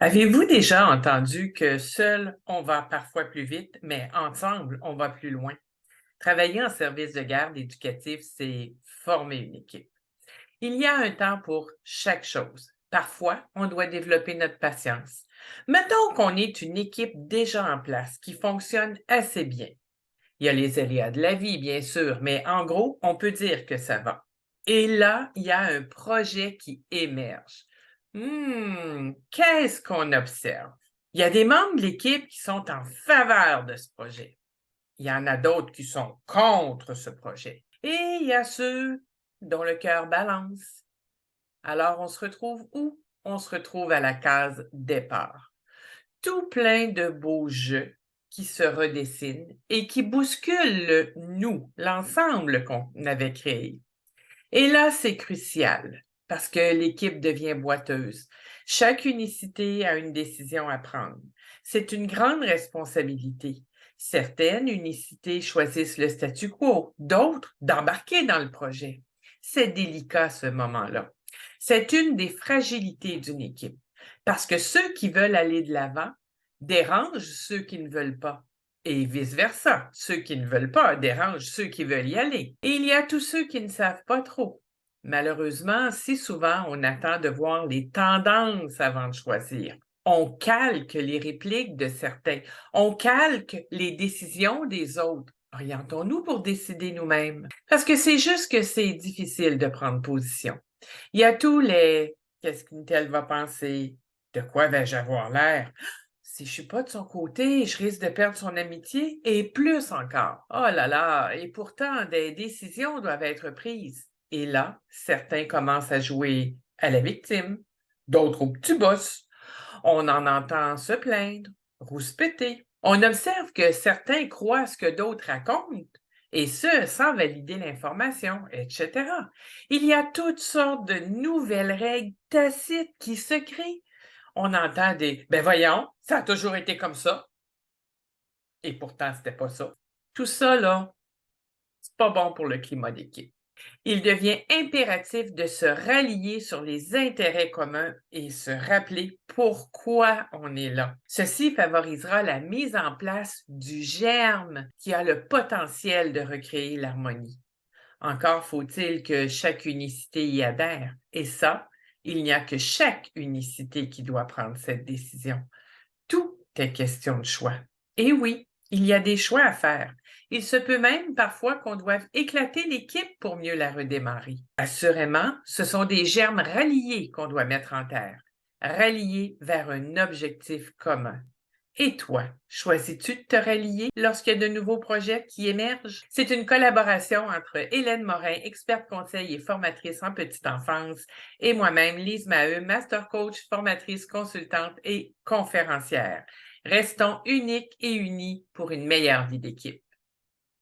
Avez-vous déjà entendu que seul, on va parfois plus vite, mais ensemble, on va plus loin? Travailler en service de garde éducatif, c'est former une équipe. Il y a un temps pour chaque chose. Parfois, on doit développer notre patience. Mettons qu'on est une équipe déjà en place qui fonctionne assez bien. Il y a les aléas de la vie, bien sûr, mais en gros, on peut dire que ça va. Et là, il y a un projet qui émerge. Qu'est-ce qu'on observe? Il y a des membres de l'équipe qui sont en faveur de ce projet. Il y en a d'autres qui sont contre ce projet. Et il y a ceux dont le cœur balance. Alors, on se retrouve où? On se retrouve à la case départ. Tout plein de beaux jeux qui se redessinent et qui bousculent le nous, l'ensemble qu'on avait créé. Et là, c'est crucial parce que l'équipe devient boiteuse. Chaque unicité a une décision à prendre. C'est une grande responsabilité. Certaines unicités choisissent le statu quo, d'autres d'embarquer dans le projet. C'est délicat ce moment-là. C'est une des fragilités d'une équipe parce que ceux qui veulent aller de l'avant dérangent ceux qui ne veulent pas. Et vice-versa, ceux qui ne veulent pas dérangent ceux qui veulent y aller. Et il y a tous ceux qui ne savent pas trop. Malheureusement, si souvent on attend de voir les tendances avant de choisir. On calque les répliques de certains. On calque les décisions des autres. Orientons-nous pour décider nous-mêmes. Parce que c'est juste que c'est difficile de prendre position. Il y a tous les qu'est-ce qu'une telle va penser? De quoi vais-je avoir l'air? Si je suis pas de son côté, je risque de perdre son amitié et plus encore. Oh là là, et pourtant, des décisions doivent être prises. Et là, certains commencent à jouer à la victime, d'autres au petit boss. On en entend se plaindre, rouspéter. On observe que certains croient ce que d'autres racontent, et ce, sans valider l'information, etc. Il y a toutes sortes de nouvelles règles tacites qui se créent. On entend des ben voyons, ça a toujours été comme ça. Et pourtant, c'était pas ça. Tout ça, là, c'est pas bon pour le climat d'équipe. Il devient impératif de se rallier sur les intérêts communs et se rappeler pourquoi on est là. Ceci favorisera la mise en place du germe qui a le potentiel de recréer l'harmonie. Encore faut-il que chaque unicité y adhère. Et ça, il n'y a que chaque unicité qui doit prendre cette décision. Tout est question de choix. Et oui, il y a des choix à faire. Il se peut même parfois qu'on doive éclater l'équipe pour mieux la redémarrer. Assurément, ce sont des germes ralliés qu'on doit mettre en terre, ralliés vers un objectif commun. Et toi, choisis-tu de te rallier lorsqu'il y a de nouveaux projets qui émergent? C'est une collaboration entre Hélène Morin, experte conseil et formatrice en petite enfance, et moi-même, Lise Maheu, master coach, formatrice, consultante et conférencière. Restons uniques et unis pour une meilleure vie d'équipe.